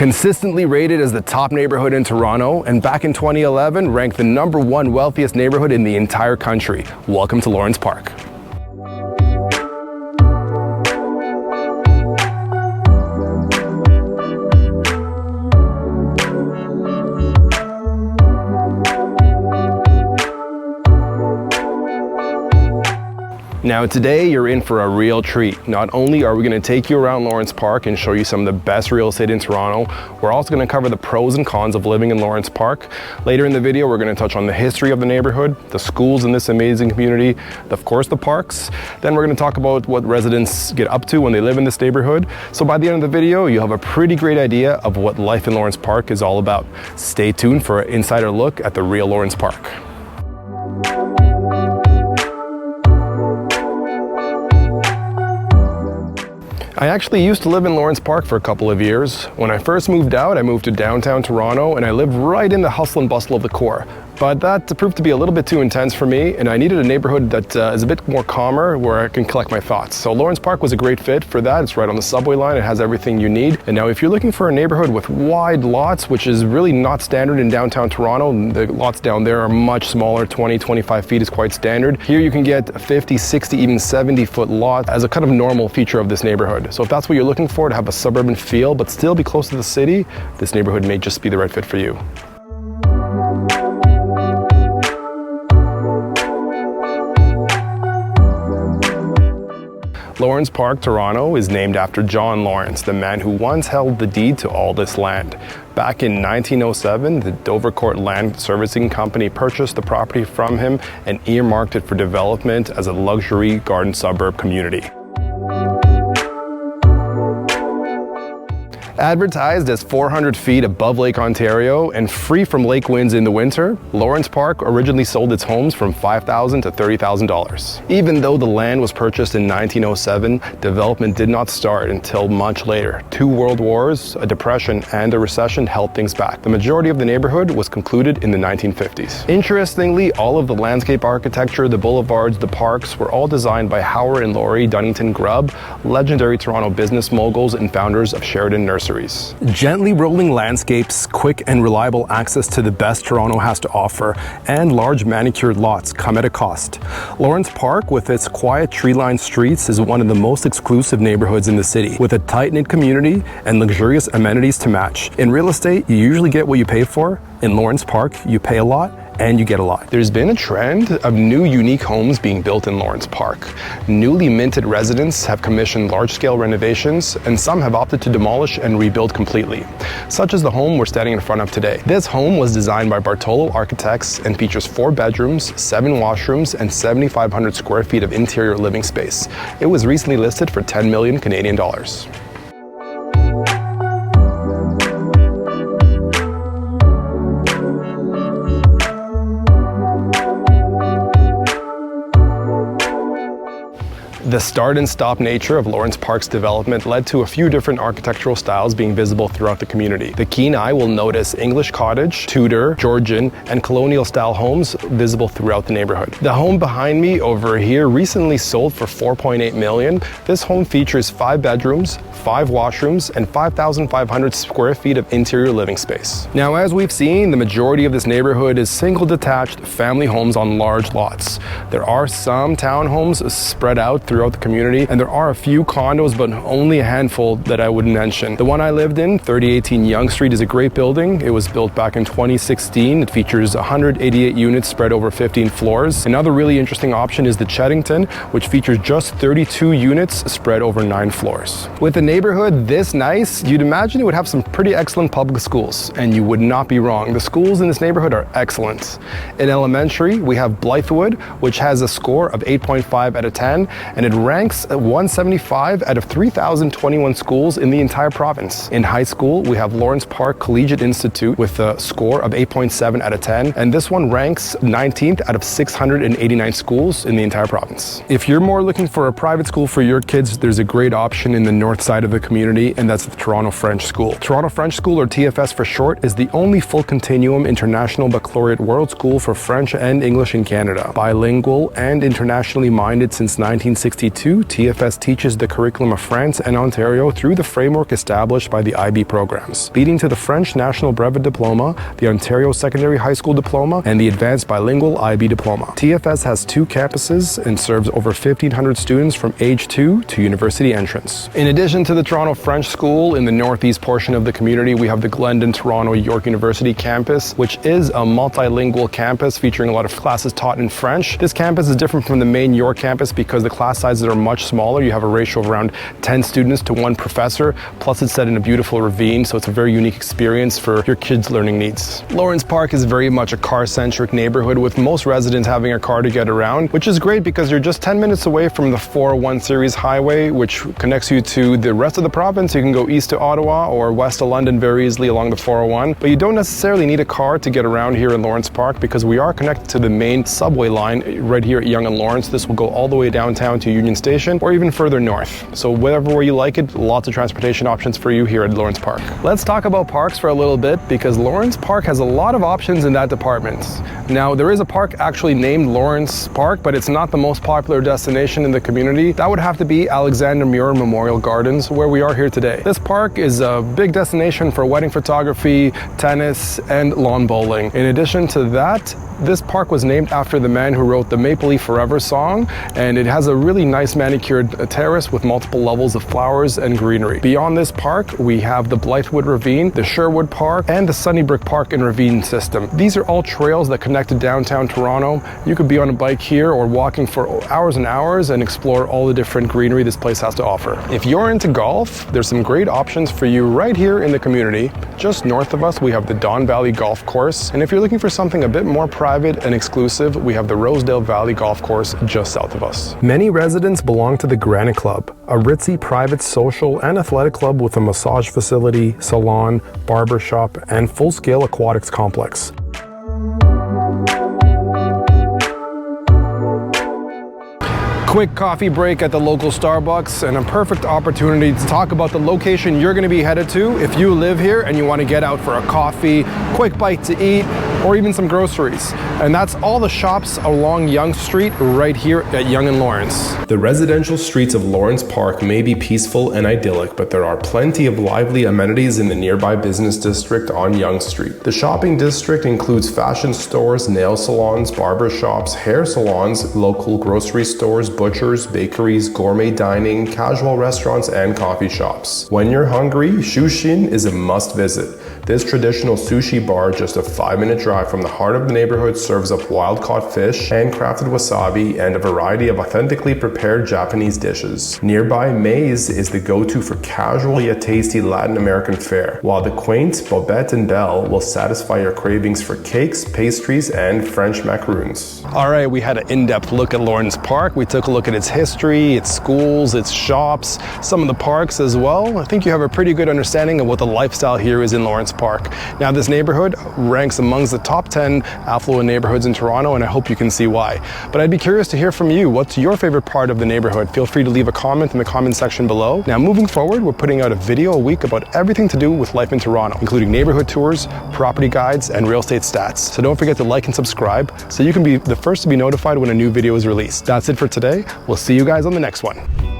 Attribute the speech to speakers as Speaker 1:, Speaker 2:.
Speaker 1: Consistently rated as the top neighborhood in Toronto, and back in 2011 ranked the #1 wealthiest neighborhood in the entire country. Welcome to Lawrence Park. Now today you're in for a real treat. Not only are we going to take you around Lawrence Park and show you some of the best real estate in Toronto, we're also going to cover the pros and cons of living in Lawrence Park. Later in the video we're going to touch on the history of the neighborhood, the schools in this amazing community, of course the parks. Then we're going to talk about what residents get up to when they live in this neighborhood. So by the end of the video you'll have a pretty great idea of what life in Lawrence Park is all about. Stay tuned for an insider look at the real Lawrence Park. I actually used to live in Lawrence Park for a couple of years. When I first moved out, I moved to downtown Toronto and I lived right in the hustle and bustle of the core. But that proved to be a little bit too intense for me, and I needed a neighborhood that is a bit more calmer where I can collect my thoughts. So Lawrence Park was a great fit for that. It's right on the subway line, it has everything you need. And now if you're looking for a neighborhood with wide lots, which is really not standard in downtown Toronto, the lots down there are much smaller, 20, 25 feet is quite standard. Here you can get 50, 60, even 70-foot lots as a kind of normal feature of this neighborhood. So if that's what you're looking for, to have a suburban feel but still be close to the city, this neighborhood may just be the right fit for you. Lawrence Park, Toronto is named after John Lawrence, the man who once held the deed to all this land. Back in 1907, the Dovercourt Land Servicing Company purchased the property from him and earmarked it for development as a luxury garden suburb community. Advertised as 400 feet above Lake Ontario and free from lake winds in the winter, Lawrence Park originally sold its homes from $5,000 to $30,000. Even though the land was purchased in 1907, development did not start until much later. 2 world wars, a depression, and a recession held things back. The majority of the neighborhood was concluded in the 1950s. Interestingly, all of the landscape architecture, the boulevards, the parks were all designed by Howard and Laurie Dunnington Grubb, legendary Toronto business moguls and founders of Sheridan Nurseries. Gently rolling landscapes, quick and reliable access to the best Toronto has to offer, and large manicured lots come at a cost. Lawrence Park, with its quiet tree-lined streets, is one of the most exclusive neighborhoods in the city, with a tight-knit community and luxurious amenities to match. In real estate, you usually get what you pay for. In Lawrence Park, you pay a lot and you get a lot. There's been a trend of new unique homes being built in Lawrence Park. Newly minted residents have commissioned large-scale renovations, and some have opted to demolish and rebuild completely, such as the home we're standing in front of today. This home was designed by Bartolo Architects and features 4 bedrooms, 7 washrooms, and 7,500 square feet of interior living space. It was recently listed for 10 million Canadian dollars. The start and stop nature of Lawrence Park's development led to a few different architectural styles being visible throughout the community. The keen eye will notice English cottage, Tudor, Georgian, and colonial style homes visible throughout the neighborhood. The home behind me over here recently sold for $4.8 million. This home features 5 bedrooms, 5 washrooms, and 5,500 square feet of interior living space. Now, as we've seen, the majority of this neighborhood is single detached family homes on large lots. There are some townhomes spread out throughout the community, and there are a few condos, but only a handful that I would mention. The one I lived in, 3018 Yonge Street, is a great building. It was built back in 2016. It features 188 units spread over 15 floors. Another really interesting option is the Cheddington, which features just 32 units spread over 9 floors. With a neighborhood this nice, you'd imagine it would have some pretty excellent public schools, and you would not be wrong. The schools in this neighborhood are excellent. In elementary, we have Blythewood, which has a score of 8.5 out of 10, and it ranks at 175 out of 3,021 schools in the entire province. In high school, we have Lawrence Park Collegiate Institute with a score of 8.7 out of 10, and this one ranks 19th out of 689 schools in the entire province. If you're more looking for a private school for your kids, there's a great option in the north side of the community, and that's the Toronto French School. Toronto French School, or TFS for short, is the only full continuum international baccalaureate world school for French and English in Canada. Bilingual and internationally minded since 1962, 1992, TFS teaches the curriculum of France and Ontario through the framework established by the IB programs, leading to the French National Brevet Diploma, the Ontario Secondary High School Diploma, and the Advanced Bilingual IB Diploma. TFS has 2 campuses and serves over 1,500 students from age 2 to university entrance. In addition to the Toronto French School, in the northeast portion of the community, we have the Glendon Toronto York University campus, which is a multilingual campus featuring a lot of classes taught in French. This campus is different from the main York campus because the class sizes are much smaller. You have a ratio of around 10 students to 1 professor, plus it's set in a beautiful ravine, so it's a very unique experience for your kids' learning needs. Lawrence Park is very much a car-centric neighborhood, with most residents having a car to get around, which is great because you're just 10 minutes away from the 401 series highway, which connects you to the rest of the province. You can go east to Ottawa or west to London very easily along the 401, but you don't necessarily need a car to get around here in Lawrence Park because we are connected to the main subway line right here at Yonge and Lawrence. This will go all the way downtown to Union Station or even further north. So whatever way you like it, lots of transportation options for you here at Lawrence Park. Let's talk about parks for a little bit because Lawrence Park has a lot of options in that department. Now, there is a park actually named Lawrence Park, but it's not the most popular destination in the community. That would have to be Alexander Muir Memorial Gardens, where we are here today. This park is a big destination for wedding photography, tennis, and lawn bowling. In addition to that, this park was named after the man who wrote the Maple Leaf Forever song, and it has a really nice manicured terrace with multiple levels of flowers and greenery. Beyond this park, we have the Blythewood Ravine, the Sherwood Park, and the Sunnybrook Park and Ravine system. These are all trails that connect to downtown Toronto. You could be on a bike here or walking for hours and hours and explore all the different greenery this place has to offer. If you're into golf, there's some great options for you right here in the community. Just north of us, we have the Don Valley Golf Course, and if you're looking for something a bit more private and exclusive, we have the Rosedale Valley Golf Course just south of us. Many residents belong to the Granite Club, a ritzy private social and athletic club with a massage facility, salon, barber shop, and full-scale aquatics complex. Quick coffee break at the local Starbucks and a perfect opportunity to talk about the location you're going to be headed to if you live here and you want to get out for a coffee, quick bite to eat, or even some groceries. And that's all the shops along Yonge Street right here at Yonge and Lawrence. The residential streets of Lawrence Park may be peaceful and idyllic, but there are plenty of lively amenities in the nearby business district on Yonge Street. The shopping district includes fashion stores, nail salons, barber shops, hair salons, local grocery stores, butchers, bakeries, gourmet dining, casual restaurants, and coffee shops. When you're hungry, Shushin is a must visit. This traditional sushi bar, just a 5-minute drive from the heart of the neighborhood, serves up wild-caught fish, handcrafted wasabi, and a variety of authentically prepared Japanese dishes. Nearby, Maze is the go-to for casual yet tasty Latin American fare, while the quaint Bobette and Belle will satisfy your cravings for cakes, pastries, and French macaroons. All right, we had an in-depth look at Lawrence Park. We took a look at its history, its schools, its shops, some of the parks as well. I think you have a pretty good understanding of what the lifestyle here is in Lawrence Park. Now, this neighborhood ranks amongst the top 10 affluent neighborhoods in Toronto, and I hope you can see why. But I'd be curious to hear from you. What's your favorite part of the neighborhood? Feel free to leave a comment in the comment section below. Now, moving forward, we're putting out a video a week about everything to do with life in Toronto, including neighborhood tours, property guides, and real estate stats. So don't forget to like and subscribe so you can be the first to be notified when a new video is released. That's it for today. We'll see you guys on the next one.